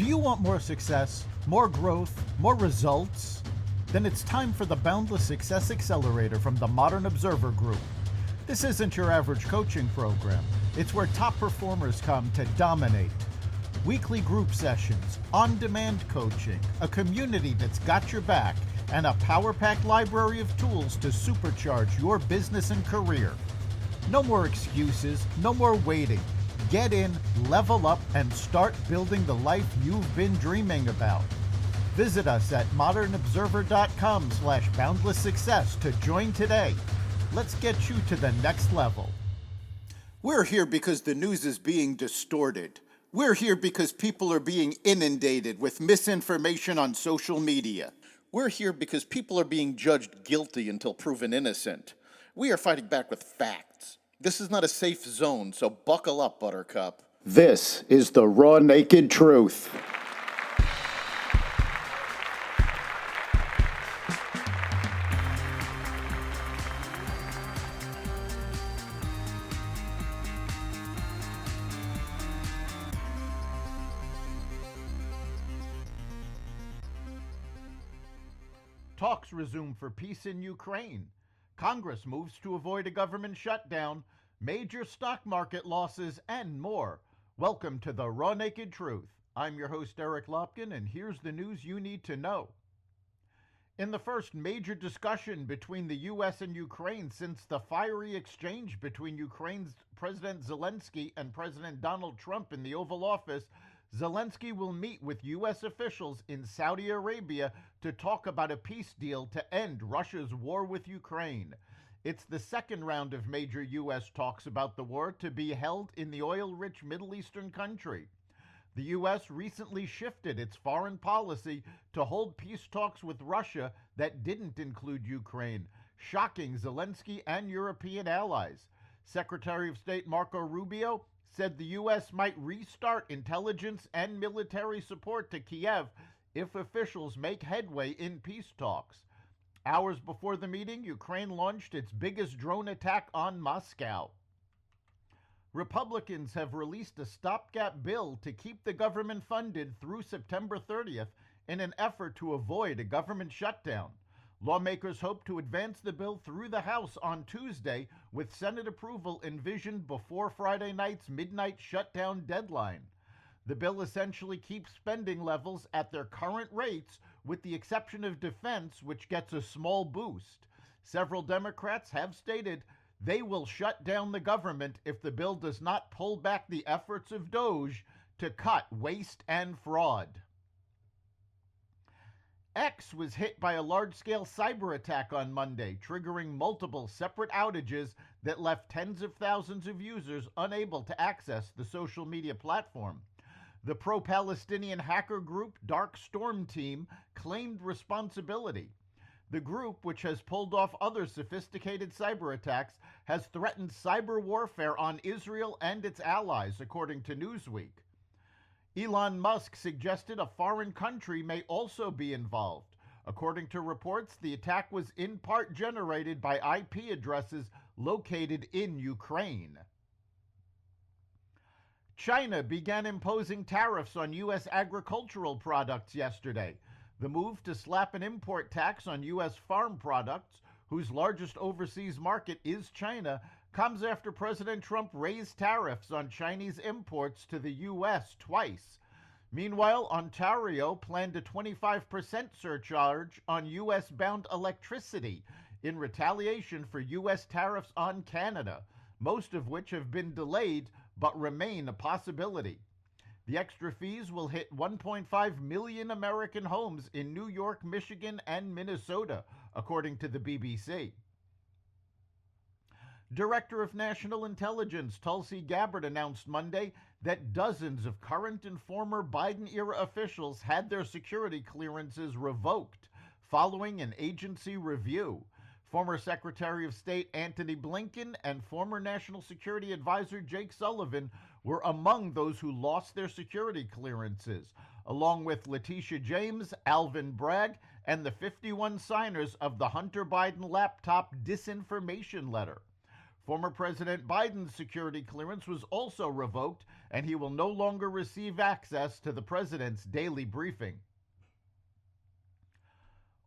Do you want more success, more growth, more results? Then it's time for the Boundless Success Accelerator from the Modern Observer Group. This isn't your average coaching program. It's where top performers come to dominate. Weekly group sessions, on-demand coaching, a community that's got your back, and a power-packed library of tools to supercharge your business and career. No more excuses, no more waiting. Get in, level up, and start building the life you've been dreaming about. Visit us at modernobserver.com/boundlesssuccess to join today. Let's get you to the next level. We're here because the news is being distorted. We're here because people are being inundated with misinformation on social media. We're here because people are being judged guilty until proven innocent. We are fighting back with facts. This is not a safe zone, so buckle up, Buttercup. This is the raw, naked truth. Talks resume for peace in Ukraine. Congress moves to avoid a government shutdown, major stock market losses, and more. Welcome to the Raw Naked Truth. I'm your host, Eric Lopkin, and here's the news you need to know. In the first major discussion between the U.S. and Ukraine since the fiery exchange between Ukraine's President Zelensky and President Donald Trump in the Oval Office, Zelensky will meet with U.S. officials in Saudi Arabia to talk about a peace deal to end Russia's war with Ukraine. It's the second round of major U.S. talks about the war to be held in the oil-rich Middle Eastern country. The U.S. recently shifted its foreign policy to hold peace talks with Russia that didn't include Ukraine, shocking Zelensky and European allies. Secretary of State Marco Rubio said the U.S. might restart intelligence and military support to Kiev if officials make headway in peace talks. Hours before the meeting, Ukraine launched its biggest drone attack on Moscow. Republicans have released a stopgap bill to keep the government funded through September 30th in an effort to avoid a government shutdown. Lawmakers hope to advance the bill through the House on Tuesday, with Senate approval envisioned before Friday night's midnight shutdown deadline. The bill essentially keeps spending levels at their current rates, with the exception of defense, which gets a small boost. Several Democrats have stated they will shut down the government if the bill does not pull back the efforts of DOJ to cut waste and fraud. X was hit by a large-scale cyber attack on Monday, triggering multiple separate outages that left tens of thousands of users unable to access the social media platform. The pro-Palestinian hacker group Dark Storm Team claimed responsibility. The group, which has pulled off other sophisticated cyber attacks, has threatened cyber warfare on Israel and its allies, according to Newsweek. Elon Musk suggested a foreign country may also be involved. According to reports, the attack was in part generated by IP addresses located in Ukraine. China began imposing tariffs on U.S. agricultural products yesterday. The move to slap an import tax on U.S. farm products, whose largest overseas market is China, comes after President Trump raised tariffs on Chinese imports to the U.S. twice. Meanwhile, Ontario planned a 25% surcharge on U.S.-bound electricity in retaliation for U.S. tariffs on Canada, most of which have been delayed but remain a possibility. The extra fees will hit 1.5 million American homes in New York, Michigan, and Minnesota, according to the BBC. Director of National Intelligence Tulsi Gabbard announced Monday that dozens of current and former Biden-era officials had their security clearances revoked following an agency review. Former Secretary of State Antony Blinken and former National Security Advisor Jake Sullivan were among those who lost their security clearances, along with Letitia James, Alvin Bragg, and the 51 signers of the Hunter Biden laptop disinformation letter. Former President Biden's security clearance was also revoked and he will no longer receive access to the president's daily briefing.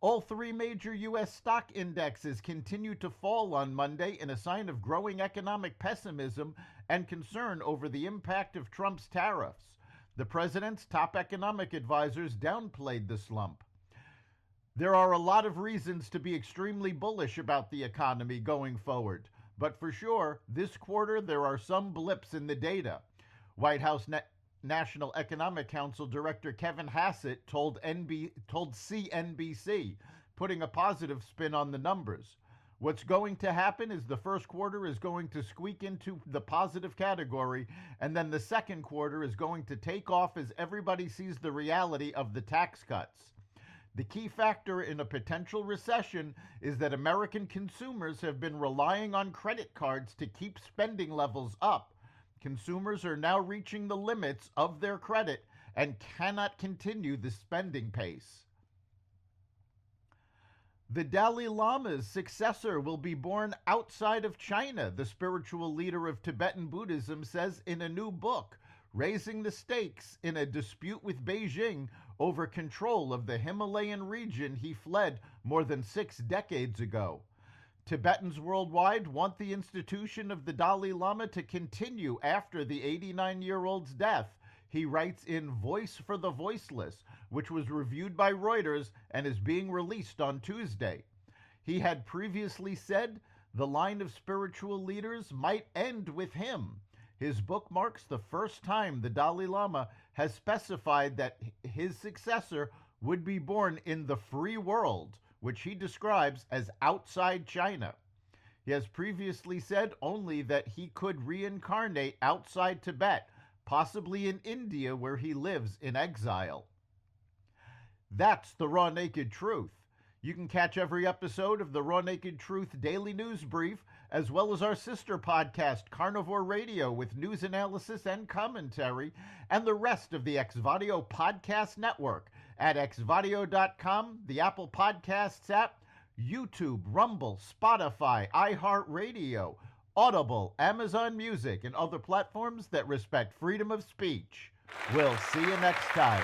All three major U.S. stock indexes continued to fall on Monday in a sign of growing economic pessimism and concern over the impact of Trump's tariffs. The president's top economic advisors downplayed the slump. There are a lot of reasons to be extremely bullish about the economy going forward, but for sure, this quarter there are some blips in the data. White House National Economic Council Director Kevin Hassett told CNBC, putting a positive spin on the numbers. What's going to happen is the first quarter is going to squeak into the positive category, and then the second quarter is going to take off as everybody sees the reality of the tax cuts. The key factor in a potential recession is that American consumers have been relying on credit cards to keep spending levels up. Consumers are now reaching the limits of their credit and cannot continue the spending pace. The Dalai Lama's successor will be born outside of China, the spiritual leader of Tibetan Buddhism says in a new book, raising the stakes in a dispute with Beijing over control of the Himalayan region he fled more than 6 decades ago. Tibetans worldwide want the institution of the Dalai Lama to continue after the 89-year-old's death, he writes in Voice for the Voiceless, which was reviewed by Reuters and is being released on Tuesday. He had previously said the line of spiritual leaders might end with him. His book marks the first time the Dalai Lama has specified that his successor would be born in the free world, which he describes as outside China. He has previously said only that he could reincarnate outside Tibet, possibly in India where he lives in exile. That's the Raw Naked Truth. You can catch every episode of the Raw Naked Truth Daily News Brief, as well as our sister podcast, Carnivore Radio, with news analysis and commentary, and the rest of the Xvadio Podcast Network at xvadio.com, the Apple Podcasts app, YouTube, Rumble, Spotify, iHeartRadio, Audible, Amazon Music, and other platforms that respect freedom of speech. We'll see you next time.